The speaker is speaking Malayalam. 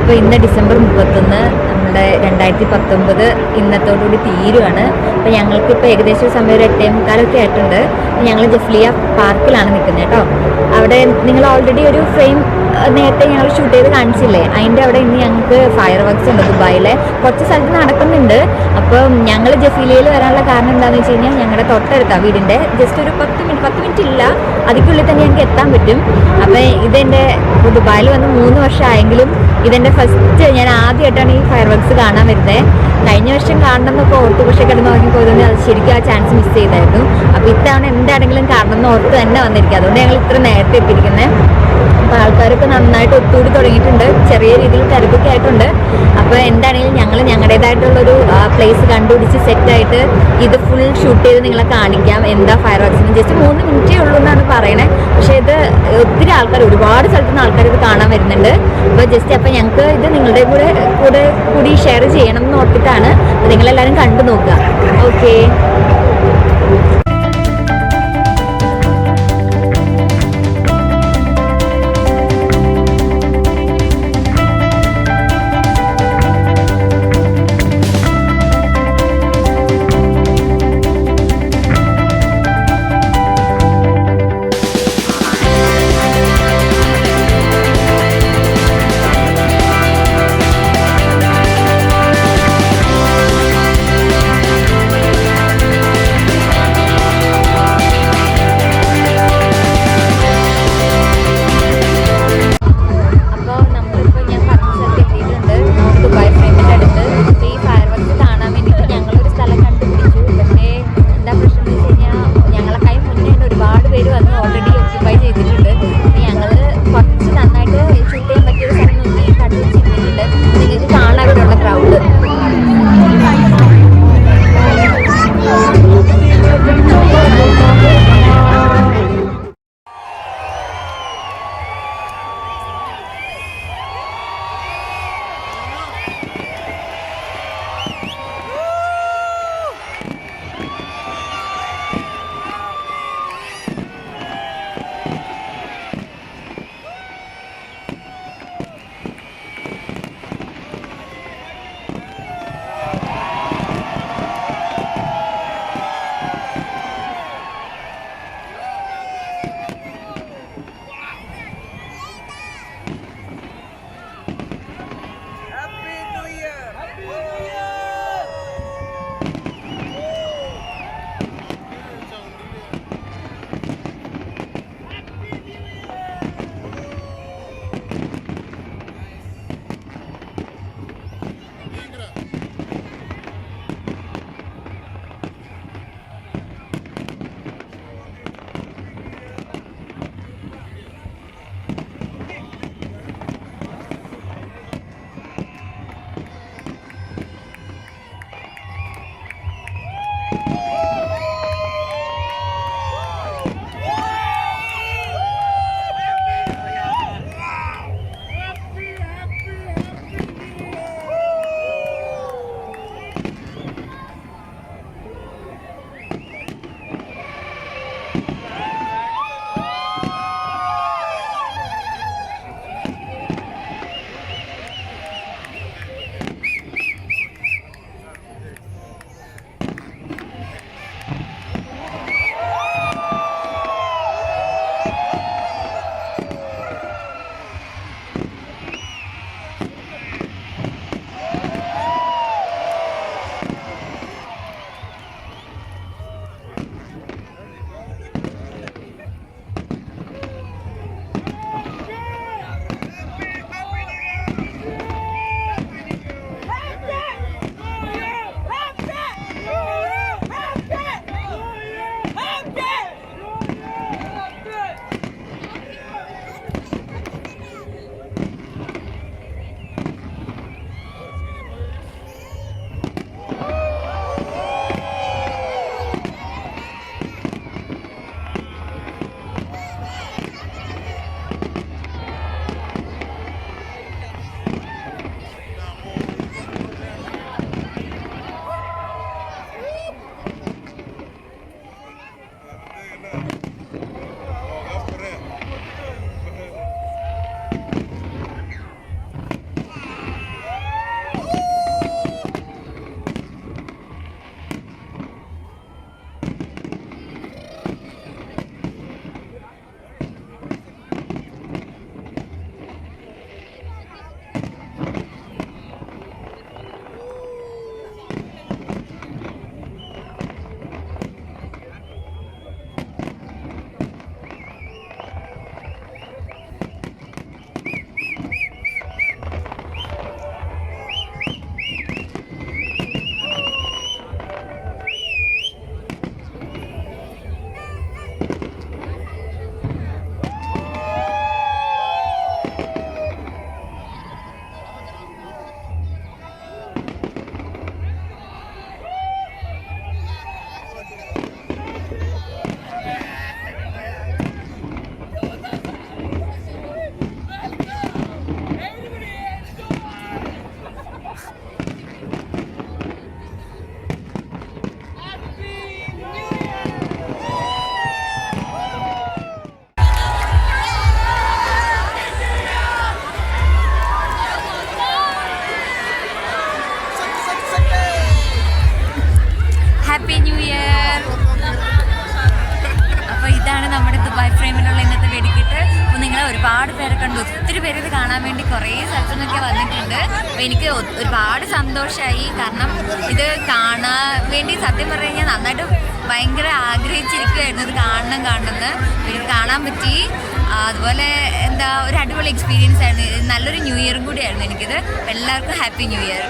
അപ്പോൾ ഇന്ന് ഡിസംബർ 31 നമ്മുടെ 2019 ഇന്നത്തോടുകൂടി തീരുവാണ്. അപ്പോൾ ഞങ്ങൾക്കിപ്പോൾ ഏകദേശം ഒരു സമയം ഒരു 8:45 ആയിട്ടുണ്ട്. ഞങ്ങൾ ജഫ്ലിയ പാർക്കിലാണ് നിൽക്കുന്നത് കേട്ടോ. അവിടെ നിങ്ങൾ ഓൾറെഡി ഒരു ഫ്രെയിം നേരത്തെ ഞങ്ങൾ ഷൂട്ട് ചെയ്ത് കാണിച്ചില്ലേ, അതിൻ്റെ അവിടെ ഇന്ന് ഞങ്ങൾക്ക് ഫയർ വർക്ക്സ് ഉണ്ട്. ദുബായിലെ കുറച്ച് സ്ഥലത്ത് നടക്കുന്നുണ്ട്. അപ്പം ഞങ്ങൾ ജഫീലയിൽ വരാനുള്ള കാരണം എന്താണെന്ന് വെച്ച് കഴിഞ്ഞാൽ ഞങ്ങളുടെ തൊട്ടടുത്താണ് വീടിൻ്റെ, ജസ്റ്റ് ഒരു 10 മിനിറ്റ് ഇല്ല, അതിക്കുള്ളിൽ തന്നെ ഞങ്ങൾക്ക് എത്താൻ പറ്റും. അപ്പം ഇതെൻ്റെ ദുബായിൽ വന്ന് 3 വർഷമായെങ്കിലും ഇതെൻ്റെ ഫസ്റ്റ്, ഞാൻ ആദ്യമായിട്ടാണ് ഈ ഫയർ വർക്ക്സ് കാണാൻ വരുന്നത്. കഴിഞ്ഞ വർഷം കാണണം എന്നൊക്കെ ഓർത്ത് പക്ഷേ കിടന്ന് നോക്കി പോയതുകൊണ്ട് അത് ശരിക്കും ആ ചാൻസ് മിസ് ചെയ്തായിരുന്നു. അപ്പോൾ ഇത്തവണ എന്താണെങ്കിലും കാണണം എന്ന് ഓർത്ത് തന്നെ വന്നിരിക്കുക. അതുകൊണ്ട് ഞങ്ങൾ ഇത്ര നേരത്തെ എത്തിയിരിക്കുന്നത്. അപ്പോൾ ആൾക്കാരൊക്കെ നന്നായിട്ട് ഒത്തുകൂടി തുടങ്ങിയിട്ടുണ്ട്, ചെറിയ രീതിയിൽ തിരക്കൊക്കെ ആയിട്ടുണ്ട്. അപ്പോൾ എന്താണെങ്കിലും ഞങ്ങൾ ഞങ്ങളുടേതായിട്ടുള്ളൊരു പ്ലേസ് കണ്ടുപിടിച്ച് സെറ്റായിട്ട് ഇത് ഫുൾ ഷൂട്ട് ചെയ്ത് നിങ്ങളെ കാണിക്കാം. എന്താ ഫയർ വർക്ക്സിന് ജസ്റ്റ് 3 മിനിറ്റേ ഉള്ളൂ എന്നാണ് പറയണേ. പക്ഷേ ഇത് ഒത്തിരി ആൾക്കാർ, ഒരുപാട് സ്ഥലത്തു നിന്ന് ആൾക്കാർ ഇത് കാണാൻ വരുന്നുണ്ട്. അപ്പോൾ ഞങ്ങൾക്ക് ഇത് നിങ്ങളുടെ കൂടി ഷെയർ ചെയ്യണം എന്ന് ഓർത്തിട്ടാണ്. അപ്പോൾ നിങ്ങളെല്ലാവരും കണ്ടു നോക്കുക. ഓക്കെ. ഇതാണ് നമ്മുടെ ദുബായ് ഫ്രെയിമിലുള്ള ഇന്നത്തെ വെടിക്കെട്ട്. അപ്പോൾ നിങ്ങളെ ഒരുപാട് പേരെ കണ്ടു, ഒത്തിരി പേര് ഇത് കാണാൻ വേണ്ടി കുറേ സ്ഥലത്തു നിന്നൊക്കെ വന്നിട്ടുണ്ട്. അപ്പോൾ എനിക്ക് ഒരുപാട് സന്തോഷമായി. കാരണം ഇത് കാണാൻ വേണ്ടി സത്യം പറഞ്ഞു കഴിഞ്ഞാൽ നന്നായിട്ട് ഭയങ്കര ആഗ്രഹിച്ചിരിക്കുമായിരുന്നു ഇത് കാണണമെന്ന്. എനിക്ക് കാണാൻ പറ്റി. അതുപോലെ എന്താ ഒരു അടിപൊളി എക്സ്പീരിയൻസ് ആയിരുന്നു. നല്ലൊരു ന്യൂ ഇയറും കൂടിയായിരുന്നു എനിക്കിത്. എല്ലാവർക്കും ഹാപ്പി ന്യൂ ഇയർ.